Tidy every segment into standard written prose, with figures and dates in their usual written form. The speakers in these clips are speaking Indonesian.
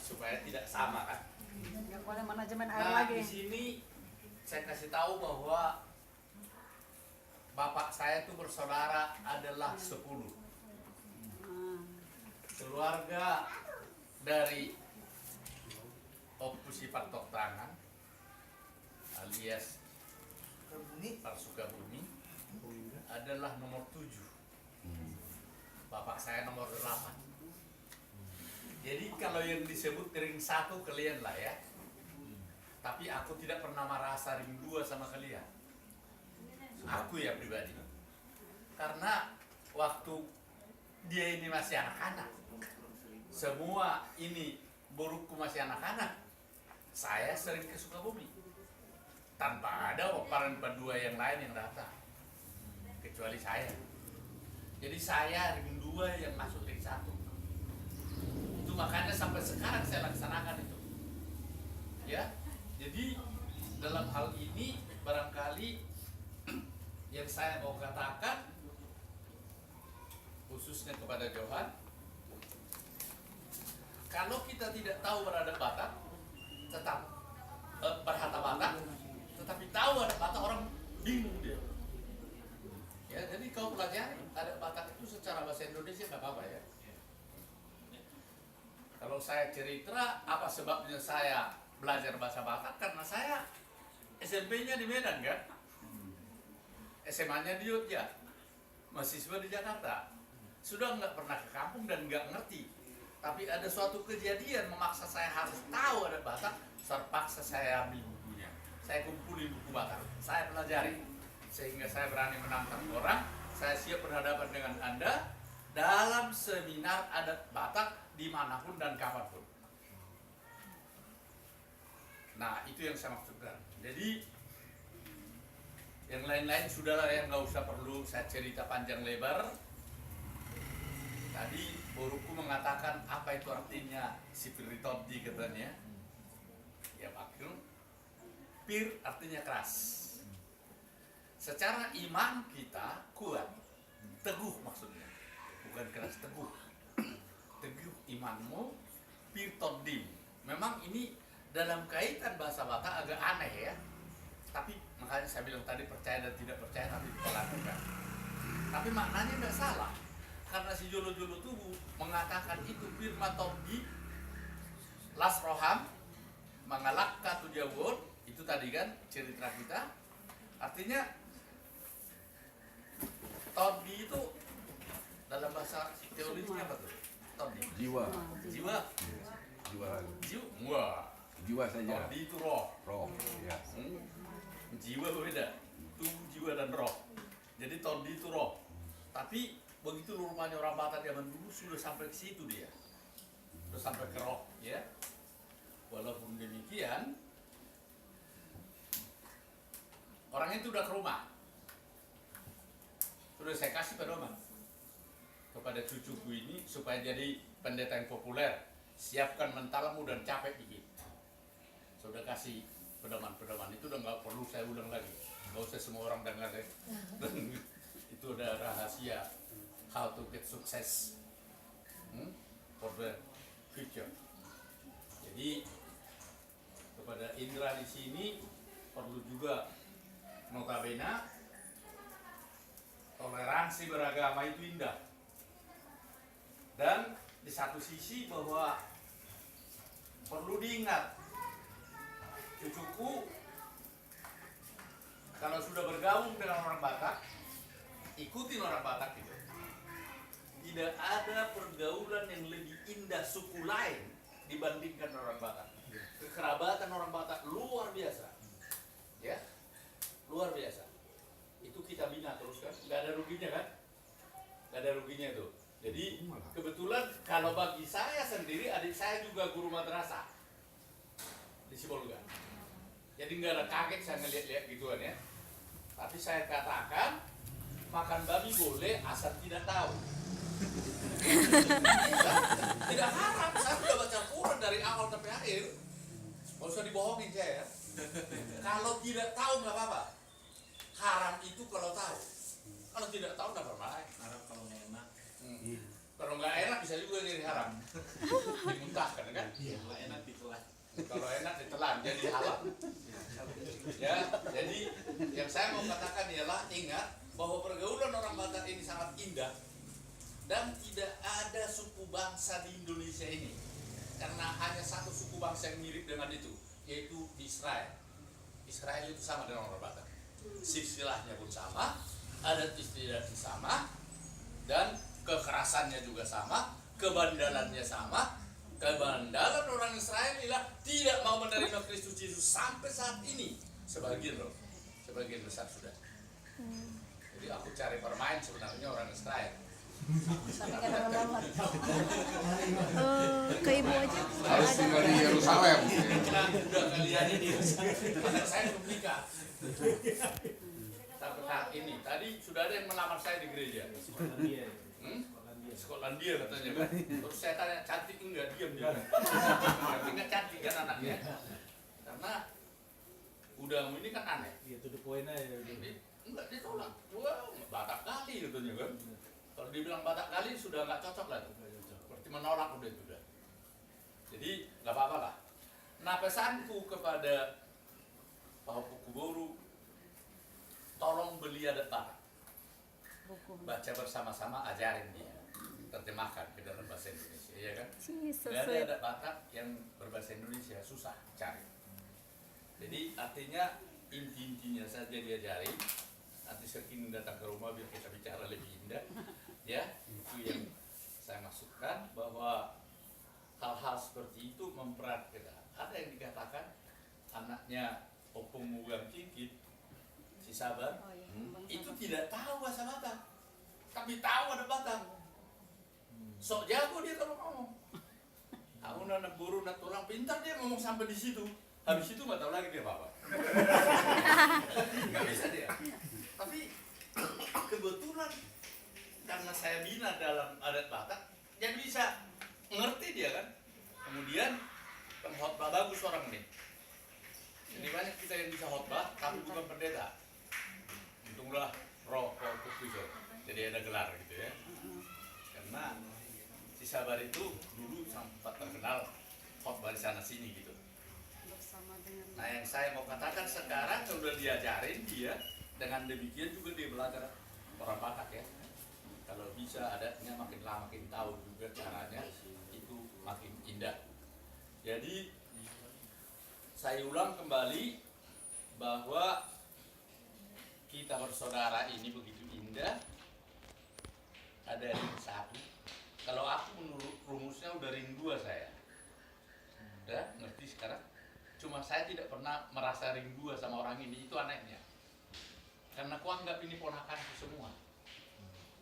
supaya tidak sama kan. Nggak boleh manajemen air Nah, lagi. di sini saya kasih tahu bahwa bapak saya itu bersaudara adalah 10. Keluarga dari Opus Sifat Tok Tangan alias Pak Sukabumi adalah nomor 7. Bapak saya nomor 8. Jadi kalau yang disebut ring 1 kalian lah ya. Tapi aku tidak pernah merasa ring 2 sama kalian. Aku ya pribadi. Karena waktu dia ini masih anak-anak, semua ini burukku masih anak-anak, saya sering ke Sukabumi tanpa ada operan kedua yang lain yang datang kecuali saya. Jadi saya ring 2 yang masuk ring 1. Itu makanya sampai sekarang saya laksanakan itu ya. Jadi dalam hal ini barangkali yang saya mau katakan khususnya kepada Johan, kalau kita tidak tahu berada Batak, tetap berhata Batak, tetapi tahu ada Batak, orang bingung dia. Ya, jadi kau pelajari ada Batak itu secara bahasa Indonesia nggak apa-apa ya. Kalau saya cerita apa sebabnya saya belajar bahasa Batak, karena saya SMP-nya di Medan kan, SMA-nya di Yogyakarta, mahasiswa di Jakarta. Sudah nggak pernah ke kampung dan nggak ngerti. Tapi ada suatu kejadian memaksa saya harus tahu ada Batak, terpaksa saya ambil bukunya. Saya kumpulin buku Batak, saya pelajari. Sehingga saya berani menantang orang, saya siap berhadapan dengan Anda dalam seminar adat Batak dimanapun dan kapanpun. Nah, itu yang saya maksudkan. Jadi, yang lain-lain sudahlah yang nggak usah perlu saya cerita panjang lebar. Tadi buruku mengatakan apa itu artinya Sipiritodi katanya. Ya maklum, pir artinya keras. Secara iman kita kuat, teguh maksudnya, bukan keras, teguh. Teguh imanmu, pir todim. Memang ini dalam kaitan bahasa Batak agak aneh ya. Tapi makanya saya bilang tadi percaya dan tidak percaya tapi dilakukan. Tapi maknanya tidak salah. Karena si Jolo-Jolo Tubuh mengatakan itu firma Tobdi Las Roham Mangalak Katu Jawur, itu tadi kan cerita kita. Artinya Tobdi itu dalam bahasa teologinya apa tuh? Tobdi Jiwa. Jiwa. Jiwa saja. Tobdi itu roh. Roh. Ya. Jiwa beda. Tubuh, jiwa dan roh. Jadi Tobdi itu roh. Tapi begitu rumahnya orang Batak zaman dulu sudah sampai ke situ dia, sudah sampai ke roh ya. Walaupun demikian, orang itu udah ke rumah, sudah saya kasih pedoman kepada cucuku ini supaya jadi pendeta yang populer. Siapkan mentalmu dan capek dikit. Sudah kasih pedoman-pedoman itu udah nggak perlu saya ulang lagi, nggak usah semua orang dengar ya. Itu udah rahasia. How to get success for the future. Jadi kepada Indra di sini perlu juga notabene toleransi beragama itu indah. Dan di satu sisi bahwa perlu diingat cucuku kalau sudah bergabung dengan orang Batak, ikutin orang Batak itu. Tidak ada pergaulan yang lebih indah suku lain dibandingkan orang Batak. Kekerabatan orang Batak luar biasa, ya, luar biasa. Itu kita bina terus kan, nggak ada ruginya kan, nggak ada ruginya itu. Jadi kebetulan kalau bagi saya sendiri, adik saya juga guru madrasah di Sibolga. Jadi nggak ada kaget saya ngeliat-liat gituan ya. Tapi saya katakan makan babi boleh asal tidak tahu. Tidak haram, saya sudah baca Quran dari awal sampai akhir. Nggak usah dibohongin saya. Kalau tidak tahu nggak apa-apa. Haram itu kalau tahu. Kalau tidak tahu nggak apa-apa. Harap kalau nggak enak. Kalau nggak enak bisa juga jadi haram. Dimuntahkan kan? Iya, nggak telan jadi halal. Ya, jadi yang saya mau katakan ialah ingat bahwa pergaulan orang Batak ini sangat indah dan tidak ada suku bangsa di Indonesia ini karena hanya satu suku bangsa yang mirip dengan itu, yaitu Israel. Israel itu sama dengan orang Batak, silsilahnya pun sama, adat istiadatnya sama, dan kekerasannya juga sama, kebandalannya sama. Kebandalan orang Israel ialah tidak mau menerima Kristus Yesus sampai saat ini. Sebagian besar sudah. Jadi aku cari permain sebenarnya orang Israel. Tapi kan lama-lama. Ke ibu aja. Harus tinggal di Yerusalem. Nah, udah kalian ini. Karena saya belum nikah. Tapi ini tadi sudah ada yang melamar saya di gereja. Skotlandia katanya kan. Terus saya tanya cantik enggak, diam dia. Tapi enggak cantik kan anaknya. Karena udah ini kan aneh. Iya, itu the point aja. Enggak ditolak. Wah, Batak kali katanya kan. Kalau dibilang Batak kali sudah enggak cocok lah tuh. Berarti menolak udah itu udah. Jadi enggak apa-apa lah. Nah, pesanku kepada Pak Pukuboru, tolong beli adat Batak. Baca bersama-sama, ajarin dia. Terjemahkan ke dalam bahasa Indonesia, ya kan? Nggak ada adat Batak yang berbahasa Indonesia, susah cari. Jadi artinya inti-intinya saja diajari. Nanti Serkin datang ke rumah biar kita bicara lebih indah. Ya, itu yang saya maksudkan, bahwa hal-hal seperti itu memberat kita. Ada yang dikatakan anaknya Opung Mugang Cingkit, si Sabar, itu tidak tahu bahasa Batak, tapi tahu ada Batak. Sok jago dia kalau ngomong. Aku anak guru, anak tulang pintar, dia ngomong sampai di situ. Habis itu nggak tahu lagi dia apa. Nggak bisa dia. Tapi kebetulan karena saya bina dalam adat Batak, dia bisa ngerti dia kan. Kemudian pengkhotbah bagus orang ini. Jadi banyak kita yang bisa khotbah, tapi bukan pendeta. Untunglah roh itu. Jadi ada gelar gitu ya. Karena si Sabar itu dulu sempat terkenal khotbah di sana sini gitu. Nah, yang saya mau katakan sekarang sudah diajarin dia, dengan demikian juga dia belajar orang Batak ya. Kalau bisa adatnya makin lama makin tahu juga caranya, itu makin indah. Jadi saya ulang kembali bahwa kita bersaudara ini begitu indah. Ada ring satu. Kalau aku menurut rumusnya udah ring 2 saya. Udah ngerti sekarang. Cuma saya tidak pernah merasa ring 2 sama orang ini, itu anehnya. Karena aku anggap ini ponakanku semua.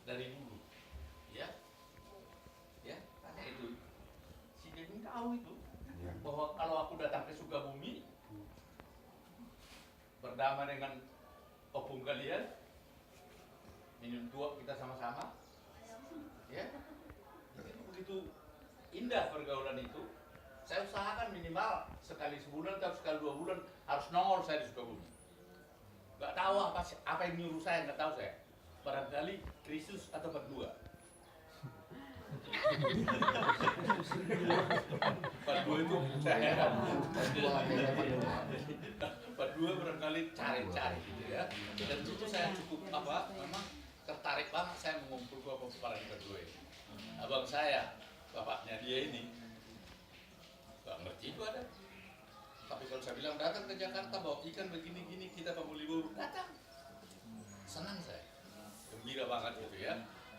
Dari dulu. Ya. Ya, tanya itu. Si Denny tahu itu. Bahwa kalau aku datang ke Sukabumi, berdamai dengan opung kalian, minum tua kita sama-sama, ya, begitu indah pergaulan itu. Saya usahakan minimal sekali sebulan atau sekali 2 bulan harus nongol saya di Sukabumi. Gak tahu apa yang nyuruh saya, nggak tahu saya. Barangkali Kristus atau berdua. Berdua itu saya heran. Berdua barangkali cari-cari gitu ya. Dan itu saya cukup memang tertarik banget saya mengumpul para berdua ini. Abang saya, bapaknya dia ini, gak ngerti itu ada. Tapi kalau saya bilang datang ke Jakarta bawa ikan begini-gini, kita Pamuliboru, datang. Senang saya, gembira banget gitu ya.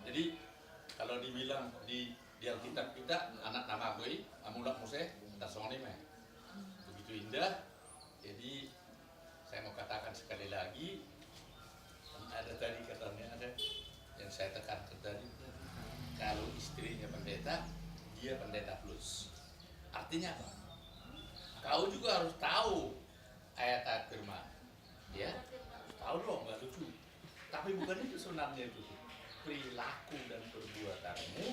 Jadi kalau dibilang di Alkitab kita, anak nama gue, Amulak Muse, Tasoni meh. Begitu indah. Jadi saya mau katakan sekali lagi, ada tadi katanya ada yang saya tekankan tadi, kalau istrinya pendeta, dia pendeta plus. Artinya apa? Kau juga harus tahu ayat-ayat firman, ya, harus tahu dong, nggak lucu. Tapi bukan itu sebenarnya itu, perilaku dan perbuatanmu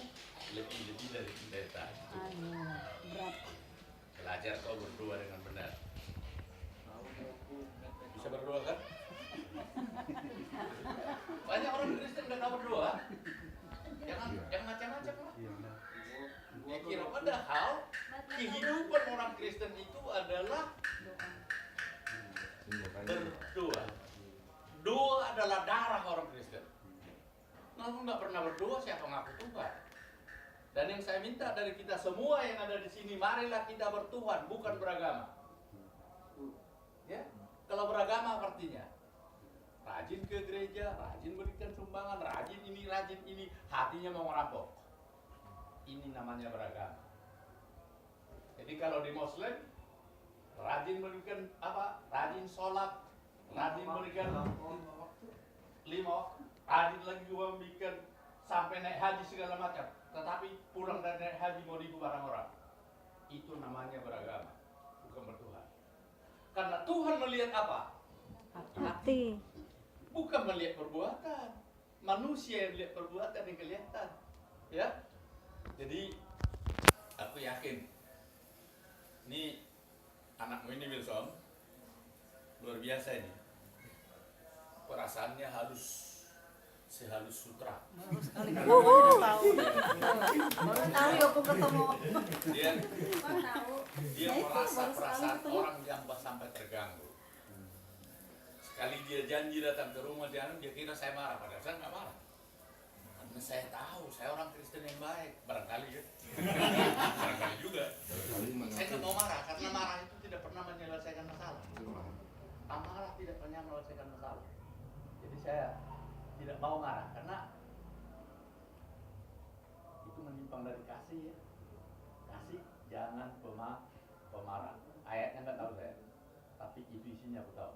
lebih dari pendeta. Gitu. Berat. Belajar kau berdoa dengan benar. Bisa berdoa kan? Banyak orang Kristen nggak tahu berdoa. Jangan macam-macam lah. Ya kira padahal kehidupan orang Kristen itu adalah Berdoa. Doa adalah darah orang Kristen. Kalau nggak pernah berdoa, siapa ngaku Tuhan? Dan yang saya minta dari kita semua yang ada di sini, marilah kita bertuhan, bukan beragama. Ya, kalau beragama artinya rajin ke gereja, rajin berikan sumbangan, rajin ini, hatinya mau ngerampok. Ini namanya beragama. Jadi kalau di Muslim, rajin berikan apa? Rajin sholat, rajin berikan 5 waktu, rajin lagi juga memberikan sampai naik haji segala macam. Tetapi pulang dari naik haji mau nipu barang orang. Itu namanya beragama, bukan bertuhan. Karena Tuhan melihat apa? Hati. Bukan melihat perbuatan. Manusia yang melihat perbuatan yang kelihatan. Ya. Jadi aku yakin ini anakmu ini Wilson luar biasa ini. Perasaannya halus, sehalus sutra. Baru tahu ya aku ketemu. Dia Tahu. dia Nah, itu merasa baru sekali perasaan ketemu. orang yang sampai terganggu. Sekali dia janji datang ke rumah dia kira saya marah, padahal saya nggak marah. Karena saya tahu saya orang Kristen yang baik, barangkali ya. Barangkali juga. Saya nggak mau marah karena marah itu tidak pernah menyelesaikan masalah. Amarah tidak pernah menyelesaikan masalah. Jadi saya tidak mau marah karena itu menyimpang dari kasih ya. Kasih jangan pemarah. Ayatnya nggak tahu saya, tapi itu isinya aku tahu.